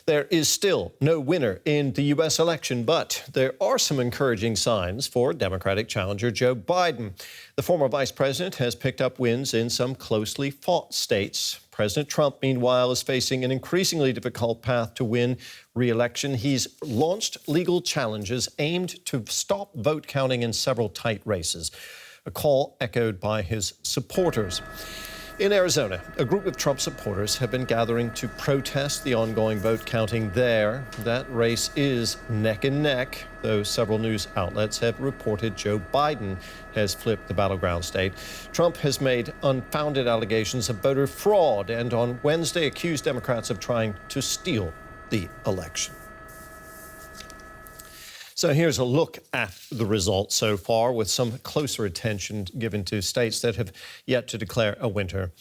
There is still no winner in the U.S. election, but there are some encouraging signs for Democratic challenger Joe Biden. The former vice president has picked up wins in some closely fought states. President Trump, meanwhile, is facing an increasingly difficult path to win re-election. He's launched legal challenges aimed to stop vote counting in several tight races, a call echoed by his supporters. In Arizona, a group of Trump supporters have been gathering to protest the ongoing vote counting there. That race is neck and neck, though several news outlets have reported Joe Biden has flipped the battleground state. Trump has made unfounded allegations of voter fraud and on Wednesday accused Democrats of trying to steal the election. So here's a look at the results so far, with some closer attention given to states that have yet to declare a winner.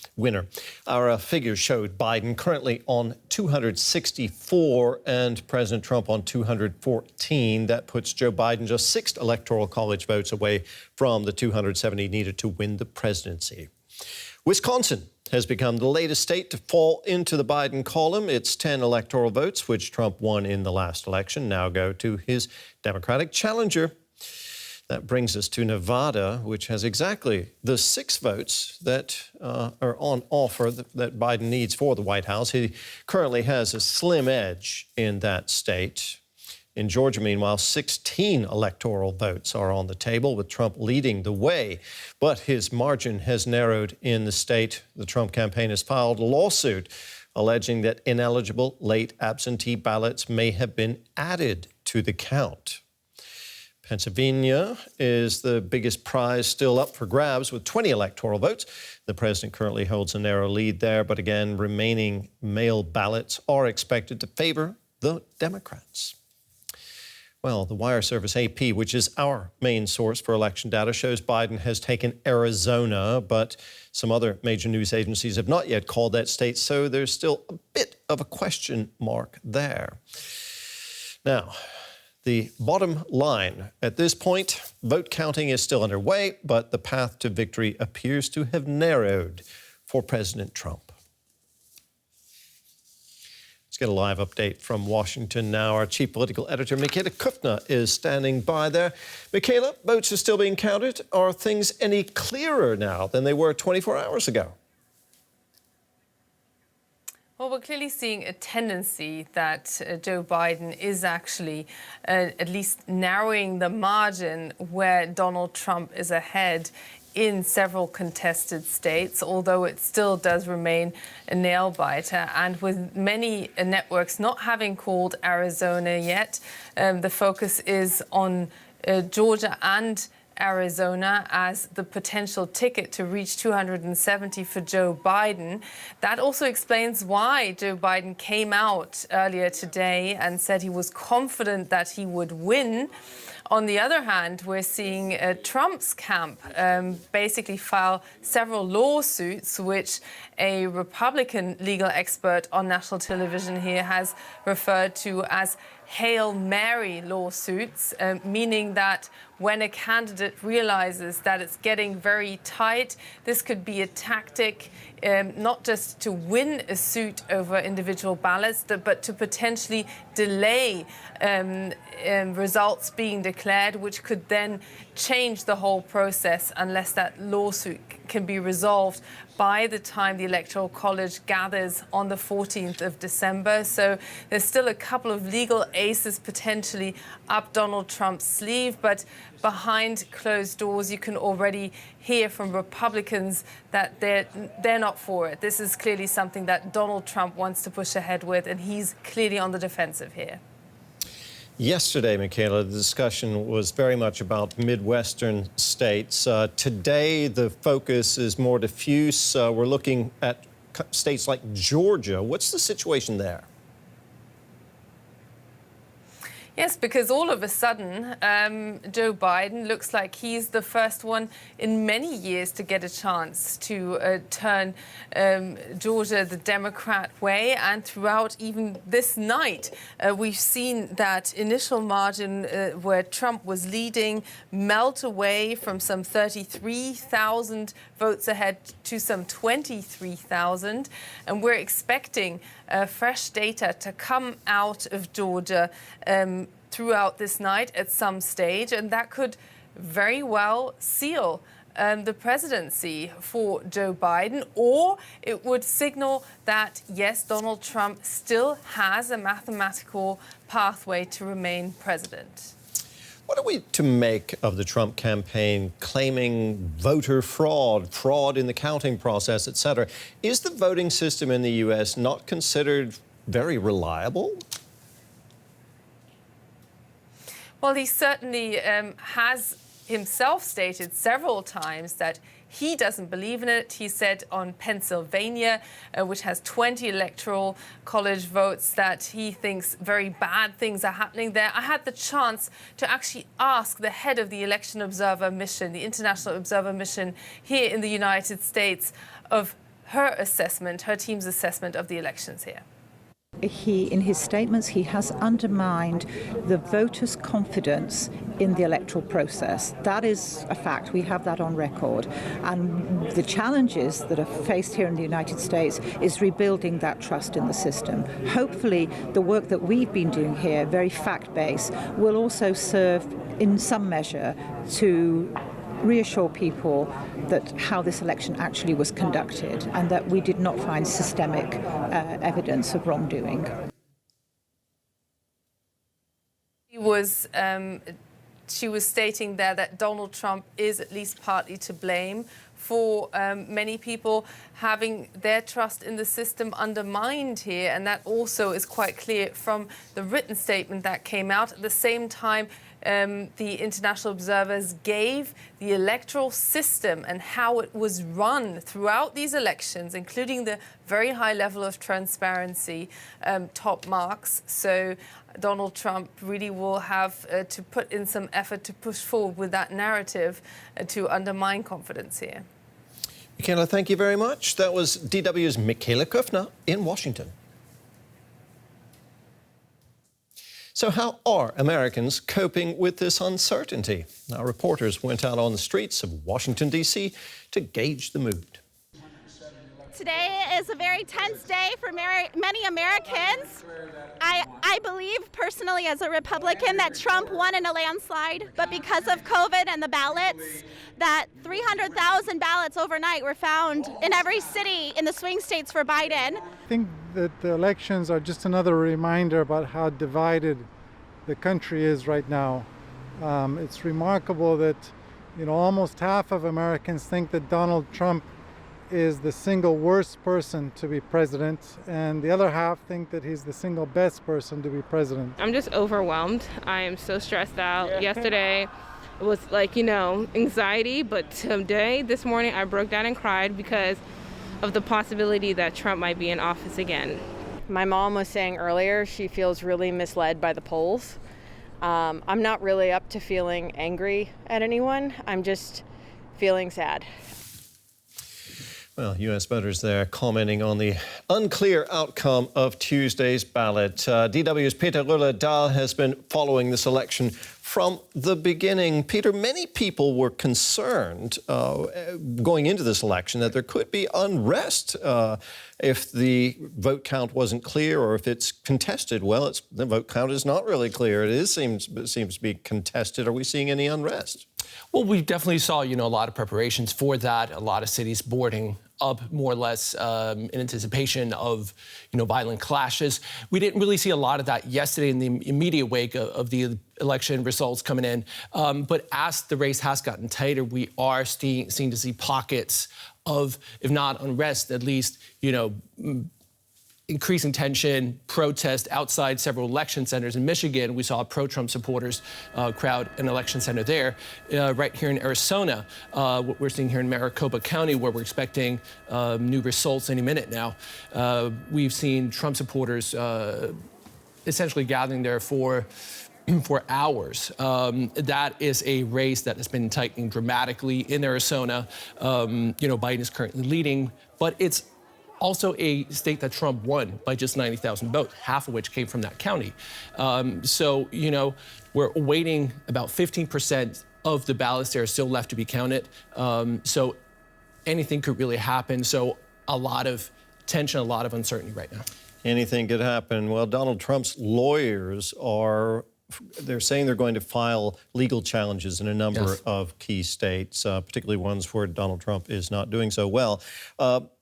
Our figures showed Biden currently on 264 and President Trump on 214. That puts Joe Biden just 6 electoral college votes away from the 270 needed to win the presidency. Wisconsin has become the latest state to fall into the Biden column. Its 10 electoral votes, which Trump won in the last election, now go to his Democratic challenger. That brings us to Nevada, which has exactly the 6 votes that are on offer that Biden needs for the White House. He currently has a slim edge in that state. In Georgia, meanwhile, 16 electoral votes are on the table, with Trump leading the way. But his margin has narrowed in the state. The Trump campaign has filed a lawsuit alleging that ineligible late absentee ballots may have been added to the count. Pennsylvania is the biggest prize still up for grabs with 20 electoral votes. The president currently holds a narrow lead there, but again, remaining mail ballots are expected to favor the Democrats. Well, the wire service AP, which is our main source for election data, shows Biden has taken Arizona, but some other major news agencies have not yet called that state, so there's still a bit of a question mark there. Now, the bottom line at this point, vote counting is still underway, but the path to victory appears to have narrowed for President Trump. Let's get a live update from Washington now. Our chief political editor, Michaela Kufner, is standing by there. Michaela, votes are still being counted. Are things any clearer now than they were 24 hours ago? Well, we're clearly seeing a tendency that Joe Biden is actually at least narrowing the margin where Donald Trump is ahead in several contested states, although it still does remain a nail-biter. And with many networks not having called Arizona yet, the focus is on Georgia and Arizona as the potential ticket to reach 270 for Joe Biden. That also explains why Joe Biden came out earlier today and said he was confident that he would win. On the other hand, we're seeing Trump's camp basically file several lawsuits, which a Republican legal expert on national television here has referred to as Hail Mary lawsuits, meaning that when a candidate realizes that it's getting very tight, this could be a tactic not just to win a suit over individual ballots, but to potentially delay results being declared, which could then change the whole process unless that lawsuit can be resolved by the time the Electoral College gathers on the 14th of December. So there's still a couple of legal aces potentially up Donald Trump's sleeve, but behind closed doors, you can already hear from Republicans that they're not for it. This is clearly something that Donald Trump wants to push ahead with, and he's clearly on the defensive here. Yesterday, Michaela, the discussion was very much about Midwestern states. Today, the focus is more diffuse. We're looking at states like Georgia. What's the situation there? Yes, because all of a sudden, Joe Biden looks like he's the first one in many years to get a chance to turn Georgia the Democrat way. And throughout even this night, we've seen that initial margin where Trump was leading melt away from some 33,000 votes ahead to some 23,000. And we're expecting fresh data to come out of Georgia throughout this night at some stage, and that could very well seal the presidency for Joe Biden, or it would signal that, yes, Donald Trump still has a mathematical pathway to remain president. What are we to make of the Trump campaign claiming voter fraud in the counting process, etc.? Is the voting system in the U.S. not considered very reliable? Well, he certainly has himself stated several times that he doesn't believe in it. He said on Pennsylvania, which has 20 electoral college votes, that he thinks very bad things are happening there. I had the chance to actually ask the head of the Election Observer Mission, the International Observer Mission here in the United States, of her assessment, her team's assessment of the elections here. In his statements, he has undermined the voters' confidence in the electoral process. That is a fact. We have that on record. And the challenges that are faced here in the United States is rebuilding that trust in the system. Hopefully, the work that we've been doing here, very fact-based, will also serve in some measure to reassure people that how this election actually was conducted and that we did not find systemic evidence of wrongdoing. She was stating there that Donald Trump is at least partly to blame for many people having their trust in the system undermined here, and that also is quite clear from the written statement that came out. At the same time, the international observers gave the electoral system and how it was run throughout these elections, including the very high level of transparency, top marks. So Donald Trump really will have to put in some effort to push forward with that narrative to undermine confidence here. Michaela, thank you very much. That was DW's Michaela Kufner in Washington. So how are Americans coping with this uncertainty? Our reporters went out on the streets of Washington, D.C. to gauge the mood. Today is a very tense day for many Americans. I believe personally as a Republican that Trump won in a landslide, but because of COVID and the ballots, that 300,000 ballots overnight were found in every city in the swing states for Biden. I think that the elections are just another reminder about how divided the country is right now. It's remarkable that, almost half of Americans think that Donald Trump is the single worst person to be president, and the other half think that he's the single best person to be president. I'm just overwhelmed. I am so stressed out. Yesterday it was anxiety, but this morning I broke down and cried because of the possibility that Trump might be in office again. My mom was saying earlier she feels really misled by the polls. I'm not really up to feeling angry at anyone. I'm just feeling sad. Well, U.S. voters there commenting on the unclear outcome of Tuesday's ballot. DW's Peter Röller-Dahl has been following this election from the beginning. Peter, many people were concerned going into this election that there could be unrest if the vote count wasn't clear or if it's contested. Well, the vote count is not really clear. It seems to be contested. Are we seeing any unrest? Well, we definitely saw, a lot of preparations for that. A lot of cities boarding up more or less in anticipation of, violent clashes. We didn't really see a lot of that yesterday in the immediate wake of the election results coming in. But as the race has gotten tighter, we are seeing to see pockets of, if not unrest, at least, increasing tension, protest outside several election centers. In Michigan, we saw pro-Trump supporters crowd an election center there. Right here in Arizona, what we're seeing here in Maricopa County, where we're expecting new results any minute now, we've seen Trump supporters essentially gathering there for for hours. That is a race that has been tightening dramatically in Arizona. Biden is currently leading, but it's also a state that Trump won by just 90,000 votes, half of which came from that county. We're awaiting about 15% of the ballots there are still left to be counted. So anything could really happen. So a lot of tension, a lot of uncertainty right now. Anything could happen. Well, Donald Trump's lawyers they're saying they're going to file legal challenges in a number of key states, particularly ones where Donald Trump is not doing so well.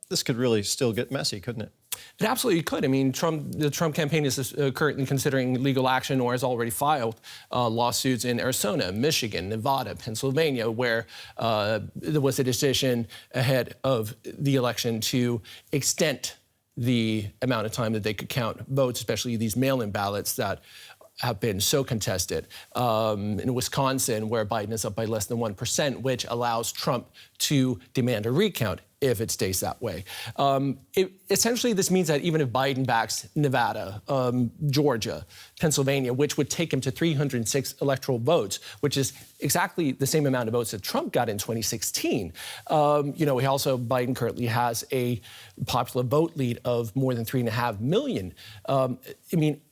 This could really still get messy, couldn't it? It absolutely could. I mean, the Trump campaign is currently considering legal action or has already filed lawsuits in Arizona, Michigan, Nevada, Pennsylvania, where there was a decision ahead of the election to extend the amount of time that they could count votes, especially these mail-in ballots that have been so contested. In Wisconsin, where Biden is up by less than 1%, which allows Trump to demand a recount if it stays that way. Essentially, this means that even if Biden backs Nevada, Georgia, Pennsylvania, which would take him to 306 electoral votes, which is exactly the same amount of votes that Trump got in 2016. Biden currently has a popular vote lead of more than 3.5 million.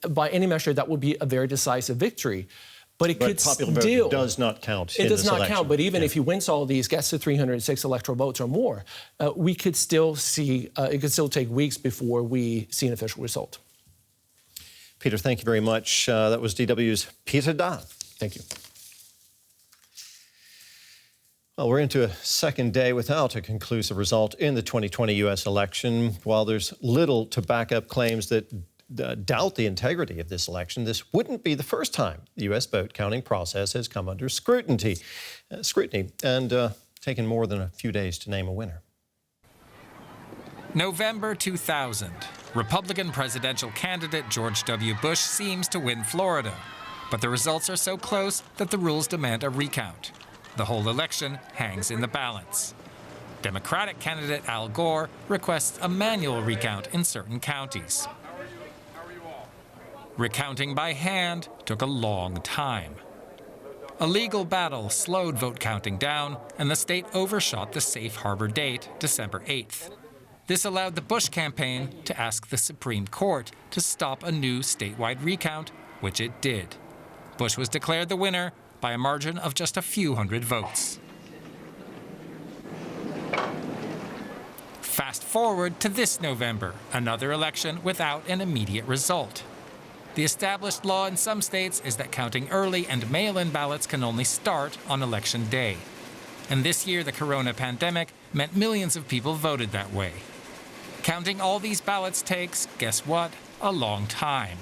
By any measure, that would be a very decisive victory. But it could popular still vote does not count. It does not election. count. But even if he wins all these, gets to 306 electoral votes or more, we could still see. It could still take weeks before we see an official result. Peter, thank you very much. That was DW's Peter Dahl. Thank you. Well, we're into a second day without a conclusive result in the 2020 U.S. election. While there's little to back up claims that doubt the integrity of this election, this wouldn't be the first time the U.S. vote counting process has come under scrutiny and taken more than a few days to name a winner. November 2000. Republican presidential candidate George W. Bush seems to win Florida. But the results are so close that the rules demand a recount. The whole election hangs in the balance. Democratic candidate Al Gore requests a manual recount in certain counties. Recounting by hand took a long time. A legal battle slowed vote counting down, and the state overshot the safe harbor date, December 8th. This allowed the Bush campaign to ask the Supreme Court to stop a new statewide recount, which it did. Bush was declared the winner by a margin of just a few hundred votes. Fast forward to this November, another election without an immediate result. The established law in some states is that counting early and mail-in ballots can only start on Election Day. And this year, the corona pandemic meant millions of people voted that way. Counting all these ballots takes, guess what, a long time.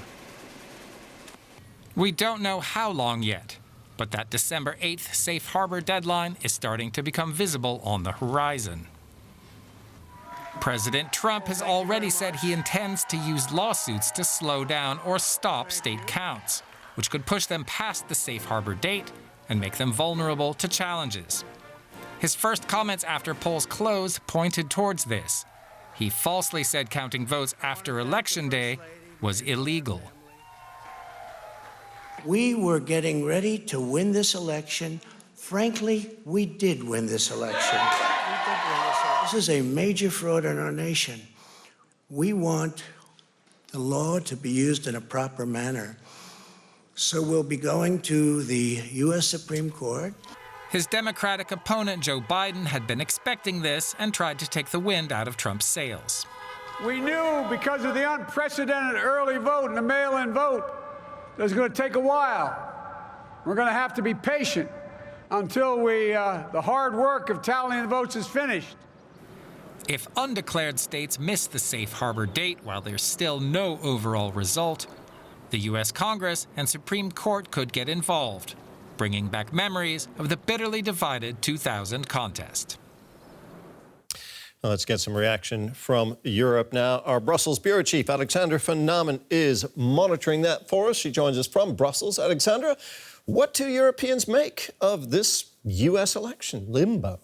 We don't know how long yet, but that December 8th safe harbor deadline is starting to become visible on the horizon. President Trump has already said he intends to use lawsuits to slow down or stop state counts, which could push them past the safe harbor date and make them vulnerable to challenges. His first comments after polls closed pointed towards this. He falsely said counting votes after Election Day was illegal. We were getting ready to win this election. Frankly, we did win this election. This is a major fraud in our nation. We want the law to be used in a proper manner. So we'll be going to the U.S. Supreme Court. His Democratic opponent, Joe Biden, had been expecting this and tried to take the wind out of Trump's sails. We knew because of the unprecedented early vote and the mail-in vote that it was going to take a while. We're going to have to be patient until the hard work of tallying the votes is finished. If undeclared states miss the safe harbor date while there's still no overall result, the U.S. Congress and Supreme Court could get involved, bringing back memories of the bitterly divided 2000 contest. Well, let's get some reaction from Europe now. Our Brussels bureau chief, Alexandra van Namen, is monitoring that for us. She joins us from Brussels. Alexandra, what do Europeans make of this U.S. election limbo?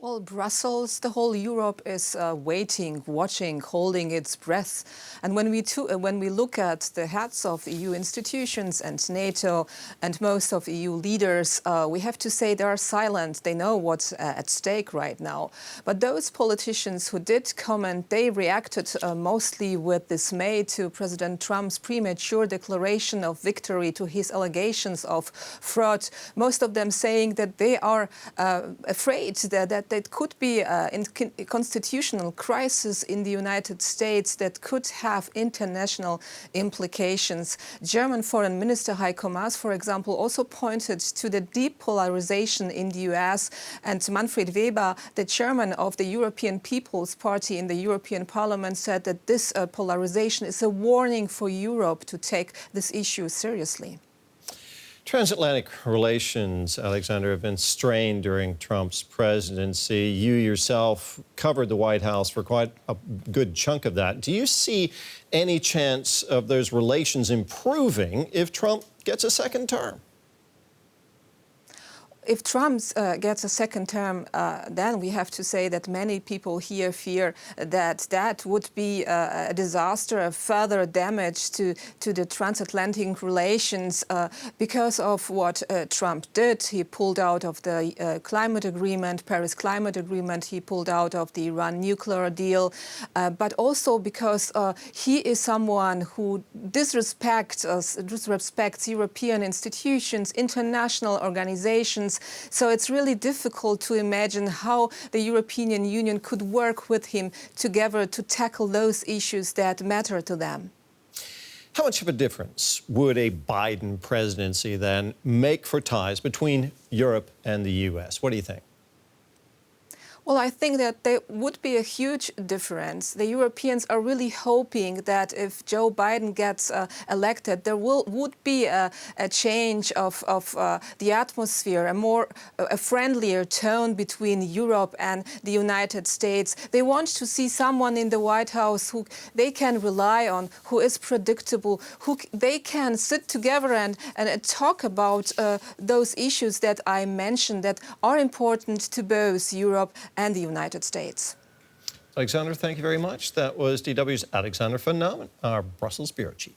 Well, Brussels, the whole Europe is waiting, watching, holding its breath. And when we look at the heads of EU institutions and NATO and most of EU leaders, we have to say they are silent. They know what's at stake right now. But those politicians who did comment, they reacted mostly with dismay to President Trump's premature declaration of victory, to his allegations of fraud. Most of them saying that they are afraid that there could be a constitutional crisis in the United States that could have international implications. German Foreign Minister Heiko Maas, for example, also pointed to the deep polarization in the US, and Manfred Weber, the chairman of the European People's Party in the European Parliament, said that this polarization is a warning for Europe to take this issue seriously. Transatlantic relations, Alexander, have been strained during Trump's presidency. You yourself covered the White House for quite a good chunk of that. Do you see any chance of those relations improving if Trump gets a second term? If Trump gets a second term, then we have to say that many people here fear that that would be a disaster, a further damage to the transatlantic relations because of what Trump did. He pulled out of the climate agreement, Paris Climate Agreement. He pulled out of the Iran nuclear deal, but also because he is someone who disrespects European institutions, international organizations. So it's really difficult to imagine how the European Union could work with him together to tackle those issues that matter to them. How much of a difference would a Biden presidency then make for ties between Europe and the U.S.? What do you think? Well, I think that there would be a huge difference. The Europeans are really hoping that if Joe Biden gets elected, there would be a change of the atmosphere, a friendlier tone between Europe and the United States. They want to see someone in the White House who they can rely on, who is predictable, who they can sit together and talk about those issues that I mentioned that are important to both Europe and the United States. Alexander, thank you very much. That was DW's Alexander von Naumann, our Brussels bureau chief.